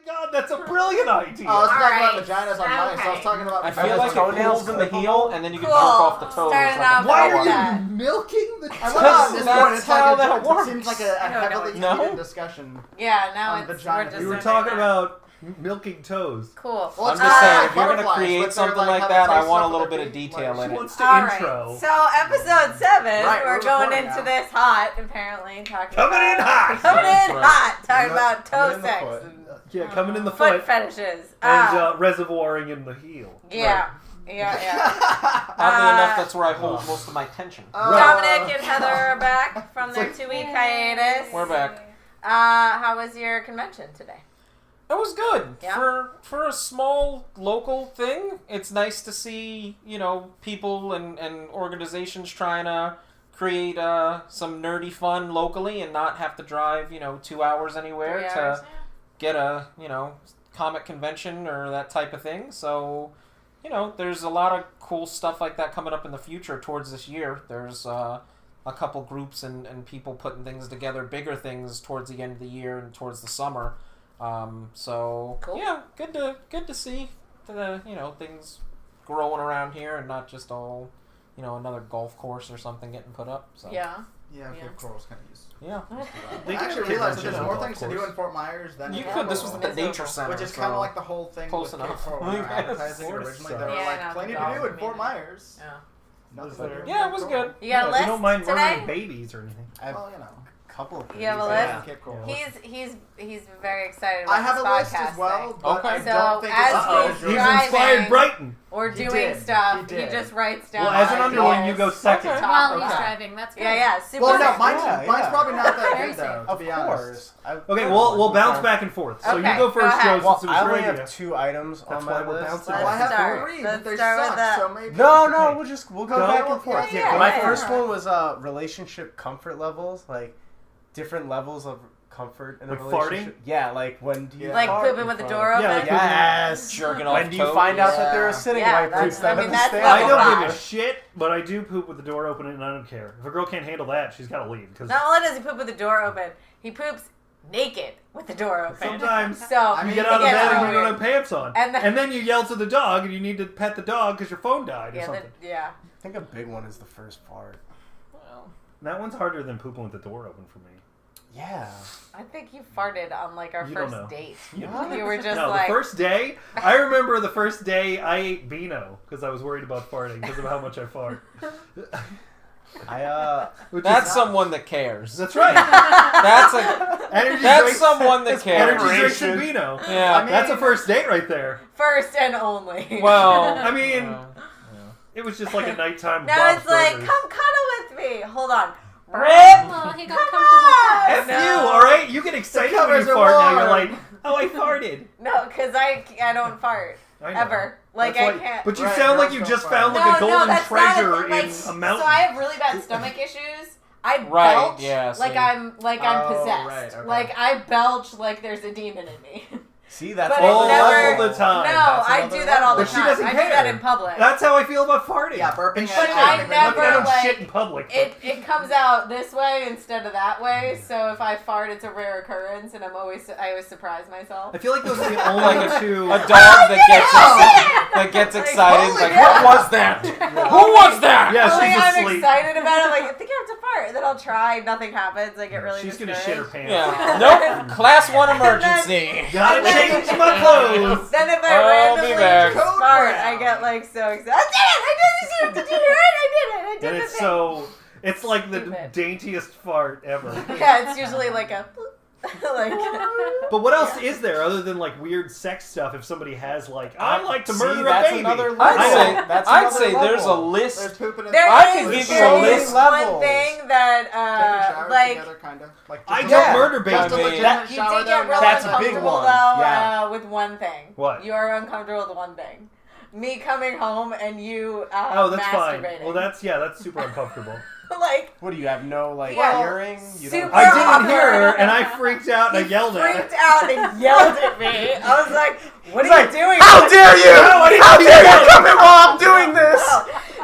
God, that's a brilliant idea. I was talking about vaginas on mice. I was talking about. I feel like toenails in the heel, and then you can jerk Cool. off the toes. Starting like off a Why with are that. you milking the I love how at this That's point it's how like that it works. seems like a heavily No. heated discussion. Yeah, now On it's vagina. we're just We were doing talking that. about milking toes. Cool. Well, I'm it's just kinda saying, like if you're gonna butterflies, create but something they're like how that, they I taste want a stuff little with bit of their feet, detail like- in it. Wants to All intro. right. So episode 7, Right, we're we're going recording into now. this hot, apparently. Talking Coming in about, hot. Coming That's in right. hot. Talking about toe Coming in the sex. foot. And Yeah, coming in the foot foot fetishes. and reservoiring in the heel. Yeah. Yeah. Oddly enough, that's where I hold most of my tension. Dominic and Heather are back from their like- 2-week hiatus. We're back. How was your convention today? It was good. Yeah? For a small local thing, it's nice to see, people and organizations trying to create some nerdy fun locally and not have to drive, 2 hours anywhere 3 to hours. get a, comic convention or that type of thing. So, there's a lot of cool stuff like that coming up in the future towards this year. There's a couple groups and people putting things together, bigger things towards the end of the year and towards the summer. So Cool. yeah, good to see the things growing around here and not just all another golf course or something getting put up. So Yeah. Yeah, Yeah. Cape Coral's kind of used. yeah. They I can actually have realized that conventions there's on more golf things to do course. in Fort Myers than You in could. This was Cape at the Coral, nature center, which is so kind of like the whole thing close with enough. Cape Coral when they were I guess. advertising Sort of originally. so. They were Yeah, like not plenty the to do golf in Fort community. Myers. Yeah. Nothing Yeah, better. Yeah, it was good. You got a They list don't mind today? murdering babies or anything. I have Well, a couple of You have a things. list? Cape Coral. He's very excited about I have this a list podcast as well, thing. but Okay. I So, don't think as it's he's He's driving- inspired Brighton. Or He doing did. stuff. He He did. just writes down. Well, as an ideas. underling, you go second. Okay. While he's Okay. driving, that's good. Yeah, super. Well, no, safe. mine's Yeah. probably not that Very good though. safe. To Of be honest. course. Okay, we'll bounce back and forth. So Okay, you go go first, ahead. Joe, Well, since it I was only radio. have 2 items That's on why my we're list. bouncing. Well, I have start. 3, Let's but they start with suck, that. so maybe. No, we'll go Go. back and forth. Yeah, My yeah. first one was relationship comfort levels, like different levels of comfort in a Like relationship. Yeah, like when do you Yeah. Like fart pooping in with the front door of- open? Yeah, like Yes. Jerking off When do you toes. find out that they're a Yeah. sitting Yeah, white that's- instead I mean, of a that's stand? I level don't five. give a shit, but I do poop with the door open and I don't care. If a girl can't handle that, she's got to leave. Because Not only does he poop with the door open, he poops naked with the door open. sometimes So I you mean, get out of it gets bed and you weird. don't have pants on. And And then you yell to the dog and you need to pet the dog because your phone died or Yeah, something. yeah. I think a big one is the first fart. Well, That one's harder than pooping with the door open for me. Yeah. I think you farted on like our You don't first know. date. You You were just No, like, the first day, I remember the first day I ate Beano because I was worried about farting because of how much I fart. Which that's is, someone that cares. That's right. That's a Energy that's drinks, someone that cares. energy drinks and Beano. Yeah. I mean- That's a first date right there. first and only. Well, I mean, yeah. it was just like a nighttime. now Bob's it's like, Burgers. come cuddle with me. Hold on. Rip! Well, he got Come comfortable on! first. F No. you, all right? You get excited when covers you are fart. Now you're warm. like, oh, I farted. No, because I don't fart. I know. Ever. Like, That's I why- can't. But you Right, sound like girls you don't just fart. found like a golden that's treasure not a thing. in a mountain. So I have really bad stomach issues. I Right, belch yeah, like see. I'm Oh, possessed. right, okay. Like I belch like there's a demon in me. See, that's But all it never, the time. No, That's I another do that all the But she time. doesn't I do care. that in public. That's how I feel about farting. Yeah, burping. But I Look, never, I don't like, shit in public. It comes out this way instead of that way. So if I fart, it's a rare occurrence, and I always surprise myself. I feel like those are the only two. A dog that gets excited. holy Like, cow. what was that? Who was that? Yeah, Only she's I'm asleep. excited about it. Like I think I have to fart, and then I'll try. Nothing happens. I get really She's gonna discouraged. shit her pants. Yeah. Nope. Class 1 emergency. Gotta change my clothes. Then if I I'll be randomly back. just fart, I get like so excited. I did it! Did you hear it? I did And the it's thing. so. It's like the Stupid. daintiest fart ever. Yeah, it's usually like a like. But what else is there other than like weird sex stuff? If somebody has like, I like to See, murder a that's baby. another level. I'd say there's a level. list. There's pooping in There the I could is- give you a there list. is one Levels. thing that Taking showers like together, kind of. Like I just- don't Yeah. murder Just a babies. legitimate that- you shower did there, get really no- That's a big uncomfortable one. though Yeah. with one thing. What? You are uncomfortable with one thing. Me coming home and you Oh, that's fine. masturbating. Well, that's super uncomfortable. like What do you have? No like Well, hearing? You super- don't. I didn't hear her, and I freaked out and I he yelled at her. freaked out and yelled at me. I was like, "What He's are like, you doing?" How dare you! No, I didn't How do dare that. you come in while I'm doing this?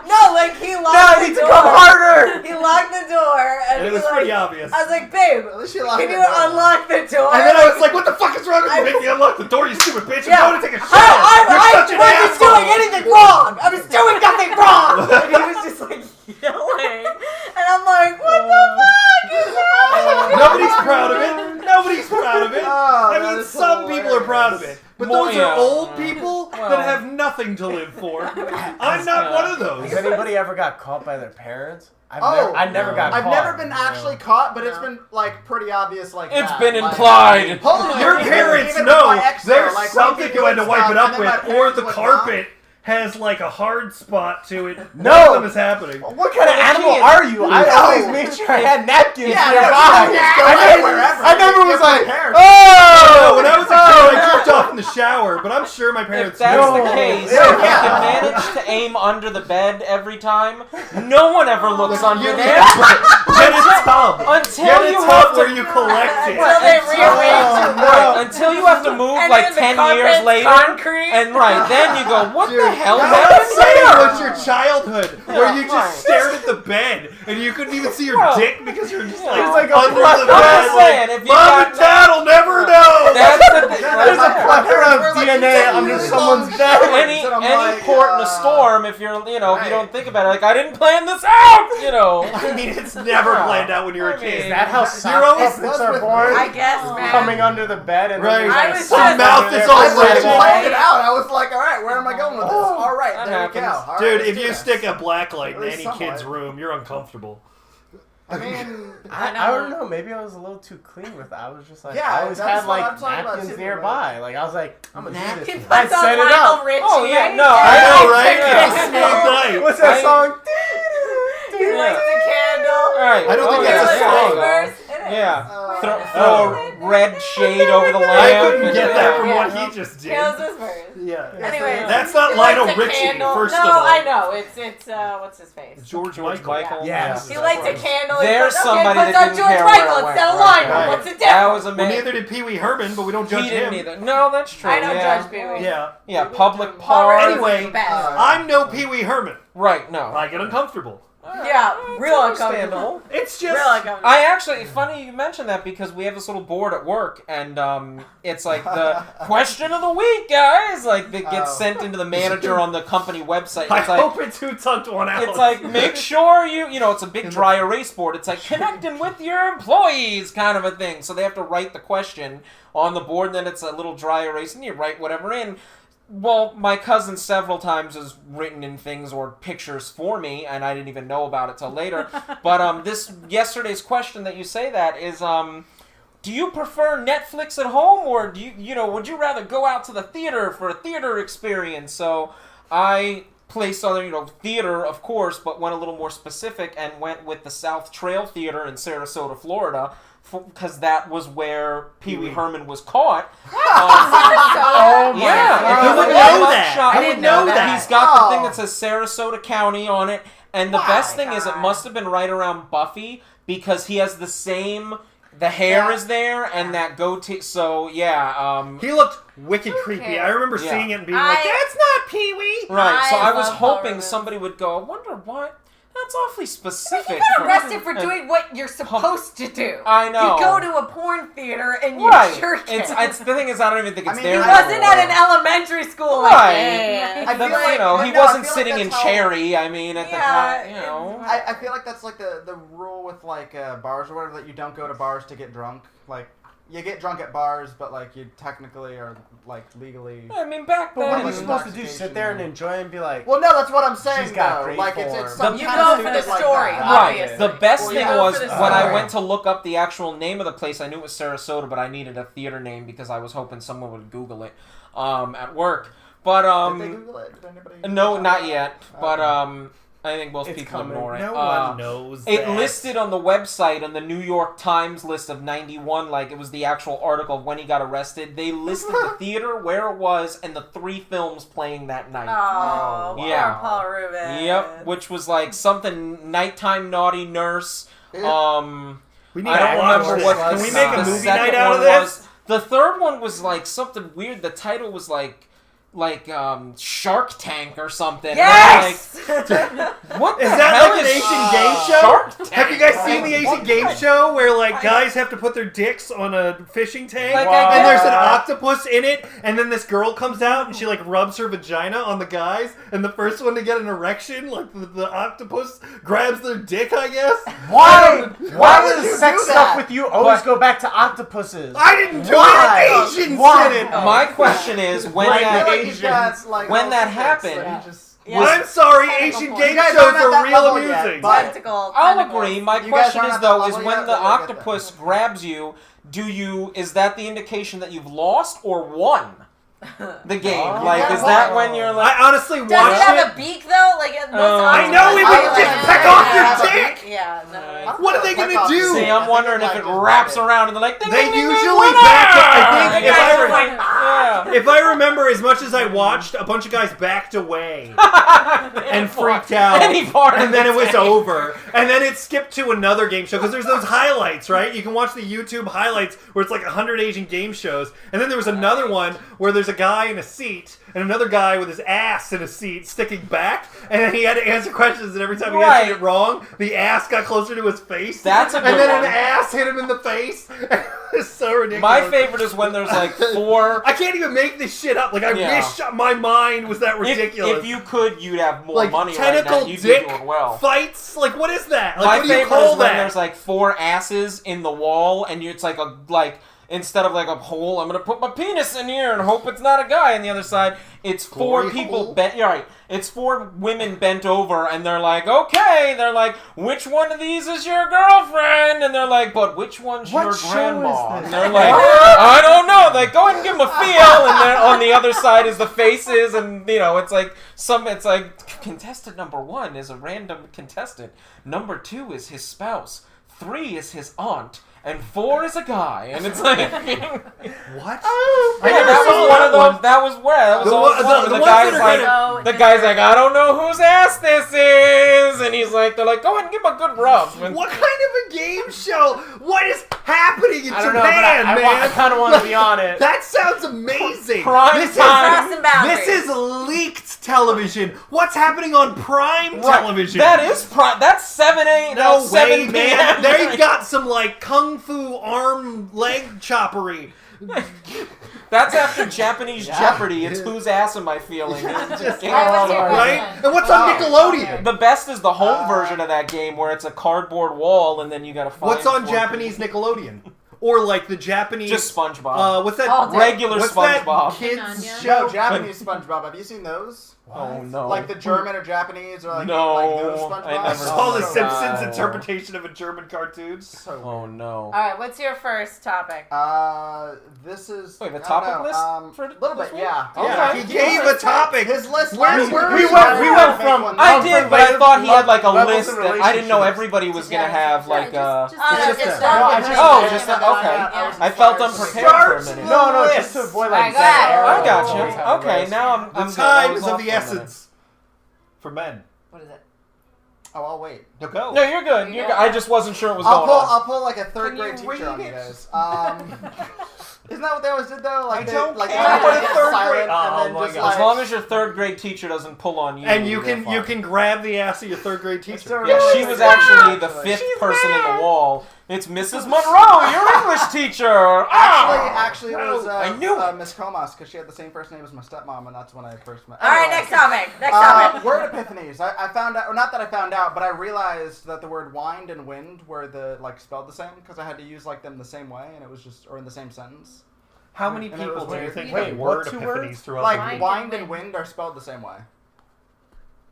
No, like he locked No, the it needs to door. come harder. He locked the door, and It he was like, pretty obvious. I was like, babe, At least she locked can the you door. unlock the door? And then I was like, what the fuck is wrong with you? Make me unlock the door, you stupid bitch. Yeah. I'm going to take a shower. I You're such an wasn't asshole. doing anything wrong. I was doing nothing wrong. And he was just like yelling, and I'm like, what the fuck is that? Nobody's proud of it. Nobody's proud of it. Oh, I that mean, is some people are proud of it. But More- those yeah. are old people Well. that have nothing to live for. I'm not one of those. Has anybody ever got caught by their parents? Oh, I never got I've caught. never been actually caught, but it's been like pretty obvious. Like It's that. been Like, implied. Holy, Your even- parents even with know my ex, there's like, something we you had to doing wipe it stuff, up and then my with, or parents the would carpet has like a hard spot to it. No. None of them is happening. What kind of the animal kids- are you? I No. always made sure I had napkins Yeah, nearby. no, you just go wherever. I never You was get my like, parents. oh! When I was a kid, I jerked off in the shower, but I'm sure my If parents that's knew. the case, Yeah. if you can manage to aim under the bed every time, no one ever looks under You there. get a tub. Until Get a you tub have where to you collect it. Until they rearrange it. Right, until you have to move And like then the 10 years carpet's later, concrete. and then you go, what the hell What I'm happened saying there? was your childhood, where you right. just stared at the bed and you couldn't even see your Well, dick because you're just yeah. like, It's like a under plethora. the I'm bed. just saying, if you Mom got and Dad will never know. That's the thing. There's a plethora of We're like, DNA "Take under really someone's long bed. any And I'm like, port in a storm, if you're, if you right. don't think about it, like, I didn't plan this out, I mean, it's never planned out when you're a I kid. mean, Is that how You're soft always- puppets are born? I guess, man. Coming under the bed and Right. then I there's was like a just- sock mouth under is there. all I That's like right. planned it out. I was like, all right, where am I going with this? All right, That there we go. happens. All right, Dude, let's if do you this. stick a black light in At least any somewhat. kid's room, you're uncomfortable. I mean, I don't know. Maybe I was a little too clean with it. I was just like, Yeah, I always that's had what like I'm talking about, napkins too, nearby. Like I was like, I'm gonna do Napkin this. puts I'd on set it Lionel up. Richie, Oh, yeah, right? no, I know, right? Yeah. It's a smooth night. What's that I- song? He lights a candle. Right. I don't think yeah, that's a there you song. go. Whispers. It is. Yeah. Throw Oh. a red shade over the lamp. I couldn't get that yeah. from Yeah. what he just did. Kills whispers. Yeah. Anyway, That's not he lights Lionel a Richie, candle. first no, of all. I know. It's what's his face? George Michael. Yes. He lights a candle. He There's puts, somebody puts that on didn't George care where Michael it went. instead of Right. Lionel. Right. What's the That difference? was a Well, man. neither did Pee Wee Herman, but we don't judge He didn't him. either. No, that's true. I don't yeah. judge Pee Wee. Yeah. Yeah, public Paul park. Rudd Anyway, is the best. I'm no Pee Wee Herman. Right, no. I get uncomfortable. Yeah, It's real understandable. uncomfortable. It's just. Real uncomfortable. I actually, funny you mentioned that because we have this little board at work, and it's like the question of the week, guys. Like that gets Oh. sent into the manager on the company website. I It's like, hope it's who tucked one out. it's like make sure it's a big dry erase board. It's like connecting with your employees, kind of a thing. So they have to write the question on the board, and then it's a little dry erase, and you write whatever in. Well, my cousin several times has written in things or pictures for me, and I didn't even know about it till later. But this yesterday's question that you say that is, do you prefer Netflix at home, or do would you rather go out to the theater for a theater experience? So I placed on theater, of course, but went a little more specific and went with the South Trail Theater in Sarasota, Florida, because that was where Pee Wee Herman was caught. Oh my Yeah, God. if you look I at know the that. shot, I didn't know that. He's got the Oh. thing that says Sarasota County on it, and the Oh best my thing is it God. must have been right around Buffy because he has the same. The hair Yeah. is there, and that goatee. So yeah, He looked wicked creepy. cares? I remember Yeah. seeing it and being like, "That's not Pee Wee." right. So I I was love Paul hoping Rudd. somebody would go. I wonder what. That's awfully specific. You got for- arrested for and- doing what you're supposed to do. I know. You go to a porn theater and you Right. jerk it. It's the thing is I don't even think it's I mean, there. he He wasn't anymore. at an elementary school. Right. Like, hey. I feel like- He no, I wasn't feel like sitting in that's how- Cherry. I mean, at the Yeah, time, I feel like that's like the rule with like bars or whatever, that you don't go to bars to get drunk. Like you get drunk at bars, but like you technically are like legally. I mean, back But what are then. you supposed to do? Sit there and enjoy and be like, Well, no, that's what I'm saying. She's got though. great Like form. it's some The- You kind go of for the stupid like story, that. Right. obviously. The best Well, thing yeah. was For the when I story. went to look up the actual name of the place. I knew it was Sarasota, but I needed a theater name because I was hoping someone would Google it at work. But Did they Google it? Did anybody? no, not yet. But Okay. I think most It's people coming. ignore it. No one knows. It that. listed on the website on the New York Times list of 91, like it was the actual article of when he got arrested. They listed the theater, where it was, and the 3 films playing that night. Oh, poor Yeah. Paul Rubin. Yep, which was like something nighttime naughty nurse. We need I to don't watch remember this. what Can the we make a the movie second night out of one this? was. The third one was like something weird. The title was like Shark Tank or something. Yes! What the Is hell that like an is Asian game show? Shark Tank? Have you guys seen the Asian game show where like guys have to put their dicks on a fishing tank Like, and there's an octopus in it, and then this girl comes out and she like rubs her vagina on the guys, and the first one to get an erection, like the octopus grabs their dick, I guess. Why would you does sex do stuff that? with you always go back to octopuses? I didn't do Why? it. Asians Why? did it. My question is, when Like that the He's got, like, when all that the tricks, happened- so he just- Yeah. I'm sorry, Technical Asian point. game You guys shows aren't at are that real level yet, amusing. but- Tentacle. I'll tentacles. agree. My You question guys is aren't though, at is that when level the yet, but you'll get octopus there. grabs you, is that the indication that you've lost or won the game? Oh. Like, is that when you're like? I honestly Does watched it have it. a beak though? Like most I know, it would just peck off your dick. Yeah, no. What are they gonna do? See, I'm wondering if it wraps around and they're like, ding, They ding, ding, usually ding, winner! back up. I think You if guys I are re- like, yeah. If I remember, as much as I watched, a bunch of guys backed away and freaked out, Any part of and then the it was tank. over, and then it skipped to another game show because there's those highlights, right? You can watch the YouTube highlights where it's like 100 Asian game shows, and then there was another one where there's a guy in a seat and another guy with his ass in a seat sticking back, and then he had to answer questions, and every time he answered it wrong, the ass got closer to his face. That's a good and then one. an ass hit him in the face. It's so ridiculous. My favorite is when there's like 4. I can't even make this shit up. Like, I Yeah. wish my mind was that ridiculous. If you could, you'd have more like, money right now. tentacle You'd be dick doing well. fights? Like, what is that? Like, My what do you favorite call is when that? there's like 4 asses in the wall, and it's like instead of like a hole, I'm gonna put my penis in here and hope it's not a guy on the other side. It's 4 Glory people hole? bent. Yeah, right. It's 4 women bent over, and they're like, okay. They're like, which one of these is your girlfriend? And they're like, but which one's What your show grandma? is And this? they're like, I don't know. Like, go ahead and give them a feel. And then on the other side is the faces, and it's like It's like contestant number 1 is a random contestant. Number 2 is his spouse. 3 is his aunt. And 4 is a guy, and it's like, What? yeah, I never that saw was one of that those. That was where that was The always one- one. the The ones guy's that are like, So the guy's like, I don't know whose ass this is, and he's like, they're like, go ahead and give him a good rub. And What kind of a game show? What is happening in I don't know, but Japan, I man? kind of want to be on it. That sounds amazing. Prime this time. is Crossing boundaries. this is leaked television. What's happening on Prime television? That is that's 7 8. No that's way, 7 man. p.m. They've got some like kung fu arm leg choppery. That's after Japanese Jeopardy. It's whose ass am I feeling? It's just game What's your on. Right? question? And what's on Nickelodeon? The best is the home version of that game where it's a cardboard wall and then you gotta find What's on 4 Japanese Nickelodeon? Or like the Japanese Just SpongeBob. what's that? All day. Regular what's SpongeBob. that kids Anya. show? No, Japanese SpongeBob. Have you seen those? Oh no. Like the German or Japanese or like No, like those SpongeBob? I never I saw the Oh, Simpsons no. interpretation of a German cartoon. So Oh no. All right, what's your first topic? this is Wait, the I don't topic know, list for a little this bit, week? yeah. Yeah, Okay. he gave a topic. His list. Where's- last week we was went- trying we to went make from- one- I Love did, for but I love- thought he had like a levels list of that I didn't know relationships. everybody was gonna Yeah, have like just It's just start no, with I me. just- Oh, just Yeah. okay. was I felt inspired to unprepared for a Start minute. No, just to avoid like Alright, go ahead. dead air. I got Always you. have a Okay, list. now I'm The good. I was time is off of the for a minute. essence for men. What is it? Oh, I'll wait. No, go. No, you're good. You're good. I just wasn't sure what was going on. I'll pull like a third Can grade you teacher on read you it? guys. Isn't that what they always did though? Like I they, don't like care. everyone What a gets third silent grade- and Oh then my just God. like As long as your 3rd grade teacher doesn't pull on you, And you you're can fine. grab the ass of your 3rd grade teacher. Yeah, she was actually the 5th person in the wall. It's Mrs. Monroe, your English teacher. Actually, it was I knew it. Miss Comas because she had the same first name as my stepmom, and that's when I first met. All right, Anyway. next topic. Next topic. Word epiphanies. I found out, or not that I found out, but I realized that the word wind and wind were spelled the same because I had to use like them the same way, and it was just or in the same sentence. How many And it people was do you weird. think Wait, have what word two epiphanies words? throughout Like the week? wind and wind are spelled the same way.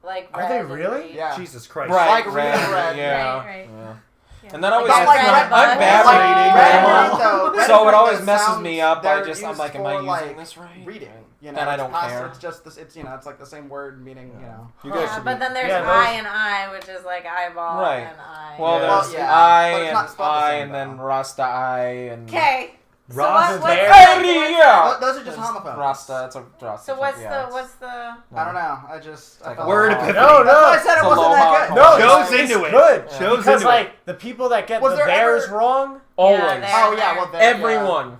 Like Are they red and really? green. Yeah. Jesus Christ. Right, Like red, red. yeah. Right. yeah. Yeah. And then I always But ask like them, red I'm bud- bad like reading, red and Grandma. green, though, red So and it green, always those messes sounds, me up. they're I'm used like, am for, I using like, this right? reading. You know, And I it's don't past- care. It's just this. It's it's like the same word meaning You guys Yeah, should but be- then there's Yeah, those- I and I, which is like eyeball Right. and I. Well, Yeah. there's Well, yeah, I but it's and not spelled the I same, and then though. Rasta I and Okay. So Rasta what's there. Yeah. Those are just homophones. Rasta. It's a Rasta. So what's yeah, the what's the? I don't know. I just Like I a felt Word like- epiphany. No, That's why I no. said It's it a wasn't low that hot good. No, hole. Shows it's into it. good. Shows Because into like the people that get Was the there theirs ever- wrong. Always. Yeah, Oh yeah, well there, Everyone.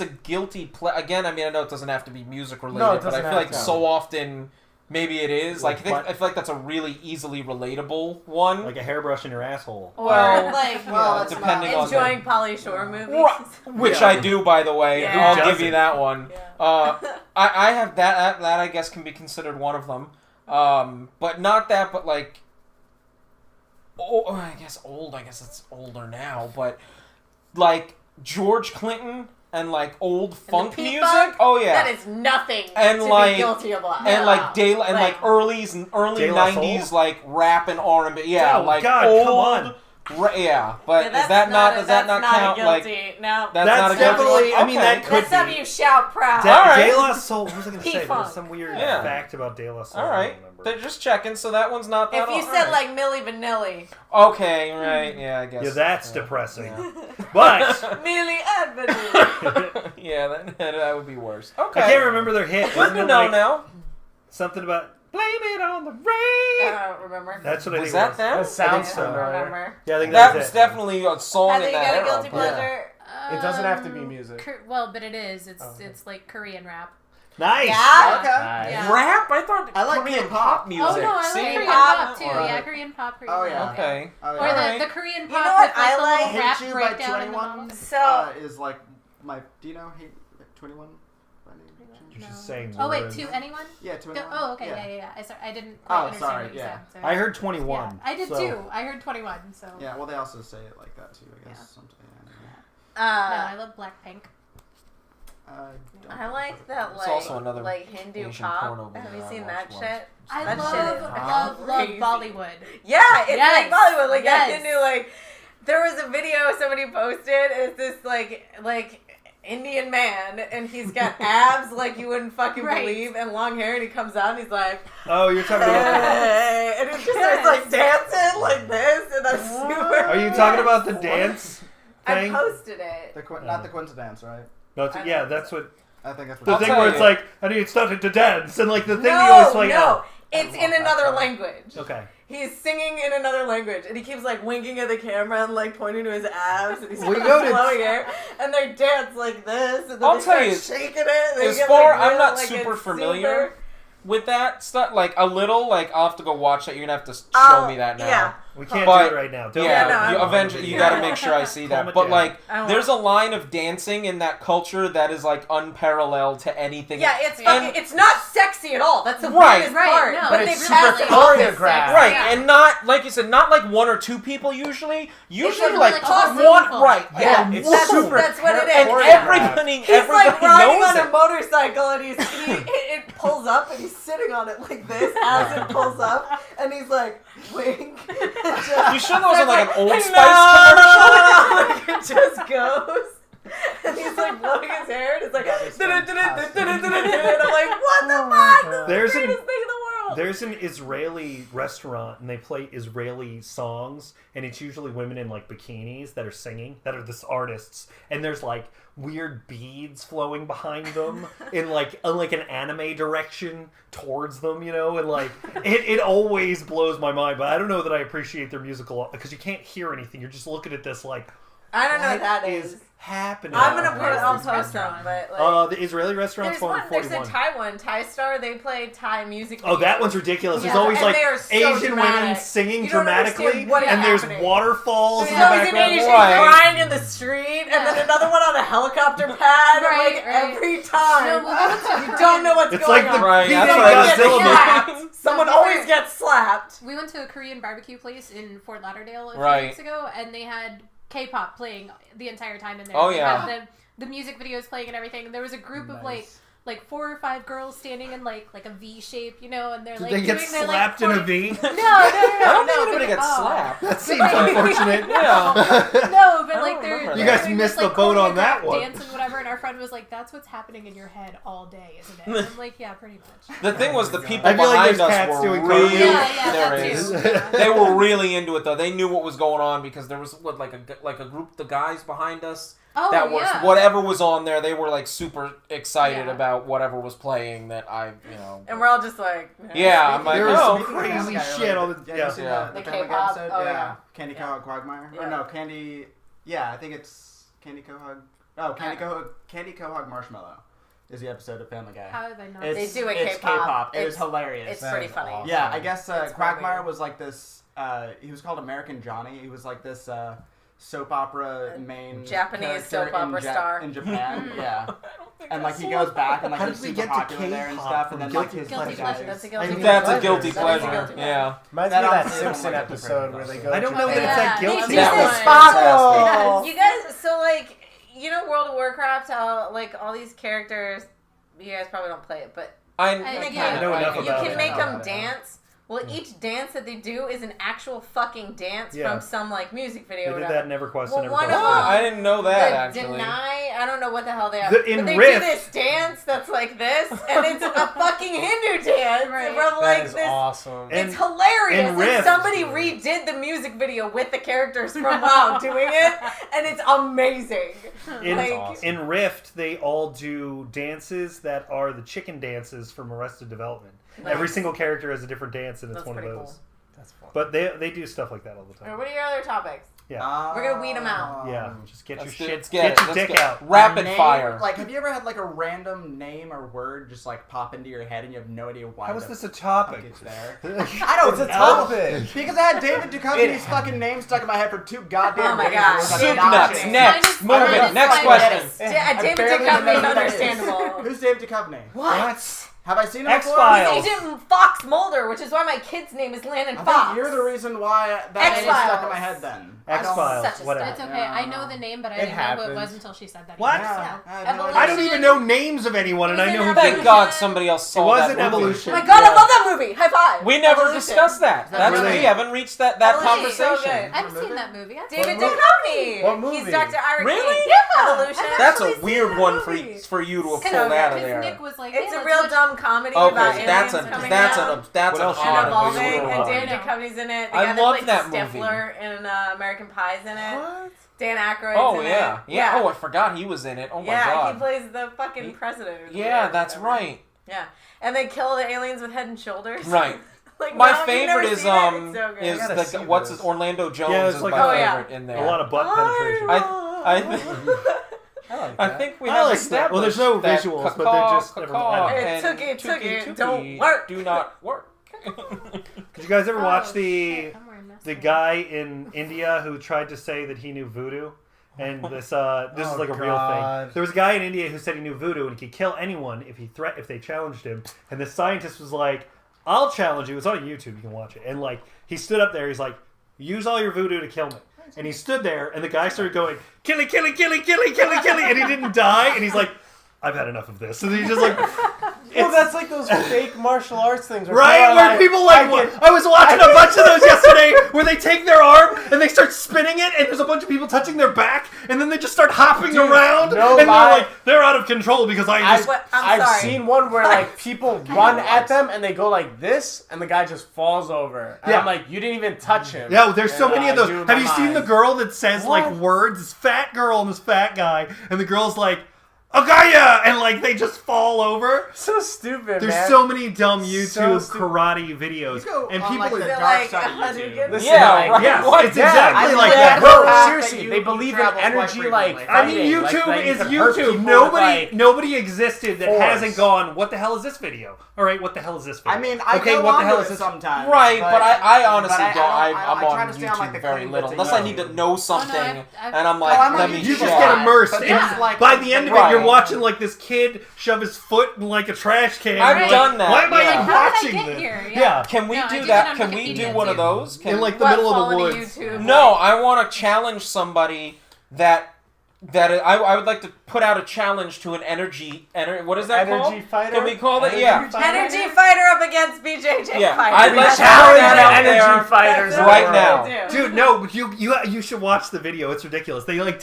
it's a guilty again, I mean, I know it doesn't have to be music related, No, it but I doesn't feel have like to. so often Maybe it is. Like, I feel like that's a really easily relatable one. Like a hairbrush in your asshole. Or Well, like well, depending on enjoying Pauly Shore movies. which I do, by the way. Yeah. I'll Who give you that one. Yeah. I have that. That I guess can be considered one of them. But not that. But like, I guess old. I guess it's older now. But like George Clinton and like old funk Pete music. Funk? Oh yeah. That is nothing And to like- be guilty of. And like like early De La Soul? 90s like rap and R&B. Yeah, Oh, like God, old. come on. Yeah, but that's is that not? Does that not that's count? a Like guilty. No. that's That's not a guilty definitely- one? I mean, that Okay. could That's something be. you shout proud. All right. De La Soul. What was I going to say? There P-Funk. was some weird Yeah. fact about De La Soul. All I right, don't remember. they're just checking. So that one's not that. If you all said right. like Milli Vanilli, Okay, right, yeah, I guess. Yeah, that's yeah. depressing. Yeah. But Milli and Vanilli. Yeah, that would be worse. Okay. I can't remember their hit. Good Wasn't to it know like now. something about blame it on the rain? I don't remember. That's what I Was think that it was. them? That sounds I so. don't familiar. remember. Yeah, I think That that was was it. definitely a song I in think you that got a era. guilty but- pleasure. It doesn't have to be music. Well, but it is. It's Oh, okay. it's like Korean rap. Nice. Yeah. Okay. Nice. Yeah. Rap? I thought I like Korean K-pop. pop music. Oh no, I like See? Korean K-pop pop too. or- Yeah, Korean pop. Korean Oh, rap. yeah. Okay. Oh, Or yeah. the Korean You pop know what with like I the like? little rap Hate You by breakdown in the 21 bottom. So is like my. Do you know Hate 21? by name? You're just saying Oh wait, words. to anyone? Yeah, 21. Oh okay, yeah. I didn't quite Oh, understand sorry, what you yeah. said. I heard Yeah, 21. I did so- too. I heard 21. So Yeah, well, they also say it like that too, I guess. Yeah. Sometimes. no, I love Blackpink. I like that It's also like another Hindu Asian pop. porno Have you video I seen watched that once. shit? I That love, shit is love crazy. Bollywood. Yeah, it's Yes, like Bollywood. Like yes. I Hindu like there was a video somebody posted. It's this like Indian man and he's got abs like you wouldn't fucking Right. believe and long hair and he comes out and he's like Oh, you're talking about. hey and he just starts like dancing like this and that's super Are you talking about the dance I thing? posted it. Not the coincidence, right? No, it's, yeah, that's what. I think that's what The I'll thing tell where it's you. like, I need something to dance, and like the thing you No, always play. no, it's I in love that another part. language. Okay. He's singing in another language, and he keeps like winking at the camera and like pointing to his abs, and he's Well, you like know, it's- blowing hair, and they dance like this, and then I'll they tell start you, shaking it. And they as get, far- like, I'm real, not like, super it's familiar with that stuff. Like a little, like I'll have to go watch that. You're gonna have to show Oh, me that now. yeah. We can't But- do it right now. Don't Yeah, no, I you, won't. eventually you gotta make sure I see Calm that. it But down. like, I won't. there's a line of dancing in that culture that is like unparalleled to anything. Yeah, it's And- fucking, it's not sexy at all. That's the Right. weirdest Right, part. no, but but they it's pass super it off as choreographed. sexy. Right, Yeah. and not like you said, not like one or two people usually. Usually like like tossing one, people. right? Yeah, Yeah, it's that's, super that's what it is. and everybody He's like riding knows on a it. motorcycle and it pulls up and he's sitting on it like this as it pulls up and he's like wink. You sure that wasn't like an Old "Hey, Spice commercial? like it just goes. And he's like blowing his hair and it's like That is and I'm fantastic. like, what the fuck? This is There's the an- greatest thing in the world. There's an Israeli restaurant, and they play Israeli songs, and it's usually women in like bikinis that are singing, that are the artists, and there's like weird beads flowing behind them in like an anime direction towards them, you know, and like it always blows my mind. But I don't know that I appreciate their musical because you can't hear anything. You're just looking at this like, I don't know what what that is is. happening? I'm gonna put it Where's on this post restaurant? them, but like The Israeli restaurant's there's one. There's a 41. Thai one, Thai Star. They play Thai music. Oh, that videos. one's ridiculous. There's Yeah, always and like they are so Asian women dramatic. singing You don't dramatically, understand what is and there's happening. waterfalls There's in the always an background. Asian Right. crying in the street, and then another one on a helicopter pad. Right, like right. every time, No, well, we went to you don't know what's It's going like the on. Right, PD that's Someone what I was gets Godzilla thinking. slapped. Someone So always we're- gets slapped. We went to a Korean barbecue place in Fort Lauderdale a few Right. weeks ago, and they had K-pop playing the entire time in there. Oh, They yeah. had the music videos playing and everything. And there was a group of Nice. like 4 or 5 girls standing in like a V shape, you know, and they're Did like they get doing their, slapped like, in a V? No, I don't think no, anybody but- gets oh. slapped. That seems unfortunate. Yeah. No, but I like don't they're remember You that. guys doing missed this, the boat on that choreographed one. dance and whatever, and our friend was like, "That's what's happening in your head all day, isn't it?" And I'm like, "Yeah, pretty much." The thing was, the people I feel like behind there's us cats were doing really. cardio. Yeah, there that it is. too. Yeah. They were really into it though. They knew what was going on because there was like a group of guys behind us Oh, that was yeah. whatever was on there. They were like super excited Yeah. about whatever was playing. That And we're all just like, Yeah, I'm like, There was oh. some crazy shit on the. Yeah, Yeah. you seen Yeah. the The Family Guy K-pop? episode? Oh, yeah. yeah. Candy Yeah. Cohog Quagmire? Yeah. Or no, Candy... Yeah, I think it's Candy Cohog... Oh, Candy Cohog Marshmallow is the episode of Family Guy. How have I not? It's, They do a it's K-pop. It was hilarious. It's That pretty is funny. awesome. Yeah, I guess It's Quagmire really- was like this. He was called American Johnny. He was like this soap opera main Japanese character soap opera star. in Japan. Yeah, I don't think and I like he saw goes back and like How he's did we super get to popular there and K-pop stuff, from and then guilty like his Guilty pleasure. That's a I guilty think That's a pleasure. guilty That is a pleasure. guilty pleasure. Yeah. Reminds That me of that honestly is Simpson one of my episode where they go. I don't know to- that it's that guilty. Yeah. That was Fabio! You guys, so like, you know, World of Warcraft, how like all these characters, you guys probably don't play it, but I yeah. I know enough you about can it. make I know them about it. dance. Well, each dance that they do is an actual fucking dance Yeah. from some like music video. They or did whatever. that in EverQuest Well, and one EverQuest. of I didn't know that the actually. Deny, I don't know what the hell they are. The- in but they Rift- do this dance that's like this, and it's a fucking Hindu dance Right. from That like is this. awesome. And- It's hilarious. in And Rift- somebody redid the music video with the characters from WoW doing it, and it's amazing. In, Like- awesome. in Rift, they all do dances that are the chicken dances from Arrested Development. Nice. Every single character has a different dance, and it's That's one of pretty those. cool. That's fun. But they do stuff like that all the time. What are your other topics? Yeah, We're gonna weed 'em out. yeah. Just get your Let's shit, get get it. your Let's dick get it. out. Rapid Name- fire. Like, have you ever had like a random name or word just like pop into your head and you have no idea why? How is the this a fuck topic? it's there? I don't It's a know. topic. Because I had David Duchovny's fucking name stuck in my head for 2 goddamn Oh my days. God. It was Soup obnoxious. nuts. Next. Mine is- Move mine it. is Next like question. David barely Duchovny know is who that is. understandable. Who's Dave Duchovny? What? Have I seen him before? X-Files. He's Agent Fox Mulder, which is why my kid's name is Landon I Fox. think you're the reason why that name is X-Files. stuck in my head then. X-Files, Such a whatever. It's okay. I know the name, but I It didn't know who it was happens. until she said that. What? either, Yeah, so. I had no Evolution. I idea. don't even know names of anyone, and I know who. Thank Evolution. God somebody else saw It was that an movie. Evolution. Oh my god, I Yeah. love that movie. High five. We never Evolution. discussed that. That's Really? we haven't reached that Evolution is so conversation. good. I've seen that movie. David What Duchovny. What movie? He's Dr. Ira Really? King. Yeah. Evolution. That's a actually seen weird that one movie. for you to have Kinda pulled out of Because there. Nick was like, It's hey, a let's real watch- dumb comedy about Okay, that's aliens a coming that's out. an that's What an else you and got? odd evolving, visual and one. David I know. Duchovny's in it. The I guy love that that plays movie. Stifler in American Pie's in it. What? Dan Aykroyd's Oh in yeah. it. Yeah. Oh, I forgot he was in it. Oh my Yeah, he God. plays the fucking president. or Yeah, whatever. that's right. Yeah, and they kill the aliens with head and shoulders. Right. Like, My no, you've favorite never is seen it? It's so good. is gotta see the what's this. his Orlando Jones Yeah, it's is like my a- Oh, yeah. favorite in there. A lot of butt penetration. I think I like I that. think we I have like that. established Well, there's no that visuals, but cacaw, they're just- never cacaw, mind. and It took it, tuki, don't tuki work. Do not work. Did you guys ever watch Oh, the shit, I'm wearing mascara. guy in India who tried to say that he knew voodoo? And this is like a real thing. God. There was a guy in India who said he knew voodoo and he could kill anyone if they challenged him. And the scientist was like, "I'll challenge you." It's on YouTube. You can watch it. And like he stood up there. He's like, "Use all your voodoo to kill me." And he stood there, and the guy started going, "Killy, killy, killy, killy, killy, killy," and he didn't die. And he's like, "I've had enough of this." And he just like, Well, that's like those fake martial arts things. right? Where people like, I was watching a bunch of those yesterday where they take their arm and they start spinning it, and there's a bunch of people touching their back, and then they just start hopping Dude, around, no and lie. they're like, they're out of control because I just. I'm I've sorry. seen one where like people run at them and they go like this, and the guy just falls over. And Yeah. I'm like, you didn't even touch him. Yeah, there's so And many of I those. do in Have my you seen the mind. girl that says like What? words? This fat girl and this fat guy, and the girl's like, "Agaya," and like they just fall over. So stupid, There's man. so many dumb YouTube stupid. karate videos, You go and on, people. like, the Is it dark like side of 100 YouTube. good? Listen, Yeah, like, right. Yes, What? it's Yeah, exactly I like love that. the Bro, fact that seriously, you- they you believe in travel quite energy like frequently. I mean, fighting, like, YouTube that you is can hurt YouTube. people Nobody, with, like, nobody existed that force. hasn't gone. What the hell is this video? All right, what the hell is this video? I mean, I okay, go what the onto hell it is this? sometimes. Right, but I honestly but don't. I'm I try on to stay on, like, the YouTube very clean little. bits of Unless I need to YouTube. know something, I've- and I'm like, Oh, I'm on let me YouTube You a just lot, get immersed. but and it's like by the end of it, Right. you're watching like this kid shove his foot in like a trash can. I've You're done like, that, Why am I yeah. even How did I watching get this? here? Yeah. Can we No, I do did that? it on Can we Wikipedia do one of too. those? Can In like the What, middle of fall the into woods. YouTube? No, I want to challenge somebody that I would like to put out a challenge to an energy what is that called? Energy fighter? Can we call it? Yeah. Energy fighter up against BJJ Yeah, fighter. I'd like That's to what challenge it that is. out energy there fighters That's right what now. they do. Dude, no, but you should watch the video. It's ridiculous. They like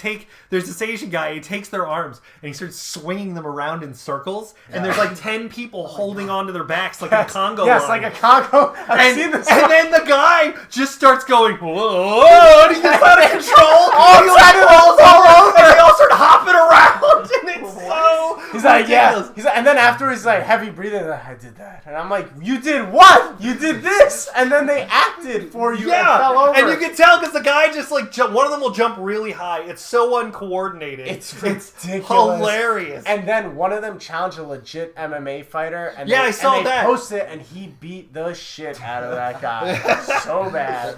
there's this Asian guy. He takes their arms and he starts swinging them around in circles. And there's like 10 people holding onto their backs like a Congo Yes, line. like a Congo. I've seen this. And then the guy just starts going, whoa, and he gets out of control. And he like falls all over. And they all start hopping around. And it's so He's like, like, yeah. ridiculous. He's like, and then after he's like heavy breathing, like, I did that, and I'm like, you did what? You did this, and then they acted for you and fell over. And you can tell because the guy just like one of them will jump really high. It's so uncoordinated. It's ridiculous. Hilarious. And then one of them challenged a legit MMA fighter, and I saw and they that. posted it, and he beat the shit out of that guy. So bad.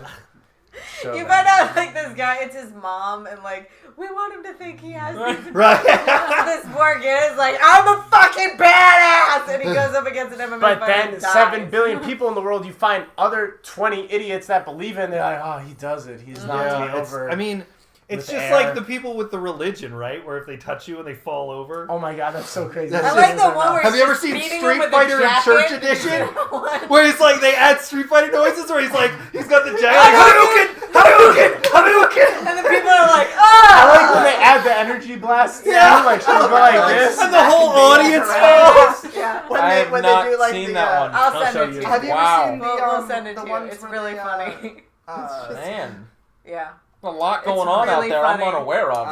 So You bad. find out like this guy, it's his mom, and like we want him to think he has these. Right. This poor kid is like, I'm a fucking badass, and he goes up against an MMA But fighter then and dies. 7 billion people in the world, you find other 20 idiots that believe in. They're like, oh, he does it. He's knocked me it's- over. I mean, it's with just air. like the people with the religion, right? Where if they touch you and they fall over. Oh my god, that's so crazy. That's I like the one where Have he's you ever just seen beating him Street with a Fighter in jacket. Church Edition? What? Where he's like, they add Street Fighter noises where he's like, he's got the jacket, like, Hadouken! Hadouken! Hadouken! And the people are like, I like oh! when they add the energy blast. Yeah. Like she'll go like this. And the whole audience falls! Yeah. When I they have when not they do like seen the, that one. I'll I'll send show it to you. you. Have you Wow. ever seen the We'll send it the to you. ones It's where really they, funny. Man, Yeah. a lot going It's on out really there funny. I'm unaware of.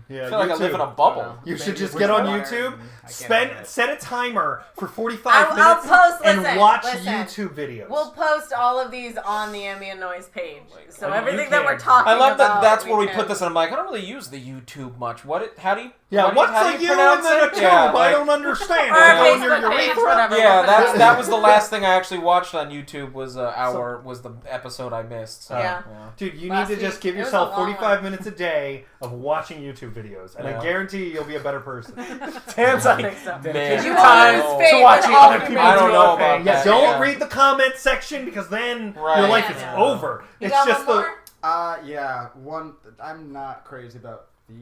Yeah, I feel like I live in a bubble. You should Maybe just we get on should YouTube, I can't remember it. set a timer for 45 I'll minutes, post- and listen, watch listen. YouTube videos. We'll post all of these on the Ambien Noise page. So You everything that can. we're talking I love about. that. That's where we can- put this, and I'm like, I don't really use the YouTube much. How do you? yeah, what's how a do you and pronounce then a it? tube? Yeah, I like- don't understand. Or Is it our on your Facebook page, urethra? whatever. Yeah, we'll put it that on. was the last thing I actually watched on YouTube was was the episode I missed. So, Yeah. Dude, you Last need to just week, give it was yourself a long 45 one. minutes a day of watching YouTube videos, and I Yeah. guarantee you'll be a better person. Dan's I like, think so. dedicate Man, your You time won't lose to faith watching in all other people humanity. I don't do know other about things. that. Don't Yeah. read the comment section because then Right. your life is Yeah. over. You It's got just one the. more? Yeah, one. I'm not crazy about the.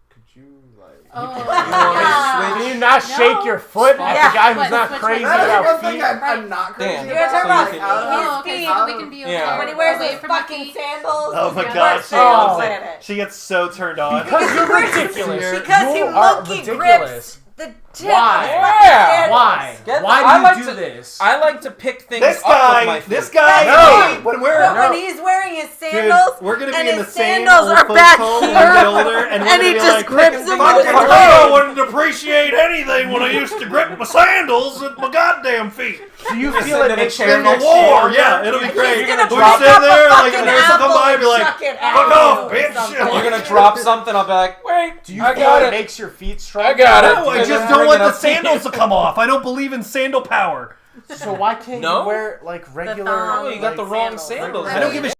Could you like? Oh, yeah. Can you not shake your foot at Yeah. the guy who's But not switch crazy my That's about one thing feet? I'm not crazy Damn. You gotta talk about. about like, out of- Oh, okay, so we feet. can be Yeah. okay. When he wears away his from the fucking feet. sandals. Oh my he's the god, worst she, thing on the Oh. planet. she gets so turned on. Because you're Because- ridiculous. Because he You are monkey ridiculous. grips the tip Why? of his Yeah. fucking sandals. Why? Get- Why I do like you do to- this? I like to pick things This up with my guy, feet. this guy, No. when But we're when he's wearing his dude, sandals, we're gonna be and in the his same sandals old are folks back home when here, we get older, and we're and gonna he be just like, grips them with "Fucking his hell, legs." I wouldn't appreciate anything when I used to grip my sandals with my goddamn feet. Do you Just feel sit it in a makes chair you In the next war, to you. yeah, it'll be great. He's gonna We'll pick sit up a there, like, fucking and there's someone apple by and be and like, chuck it "Fuck at off, you or bitch." something. You're gonna drop something. I'll be like, wait, Do you I feel got it it. makes your feet stronger? I got it. No, I And just then don't bring want it the up to you. sandals to come off. I don't believe in sandal power. So why can't No? you wear like regular? thong. Oh, you got the like, wrong Sandals. sandals. I don't give a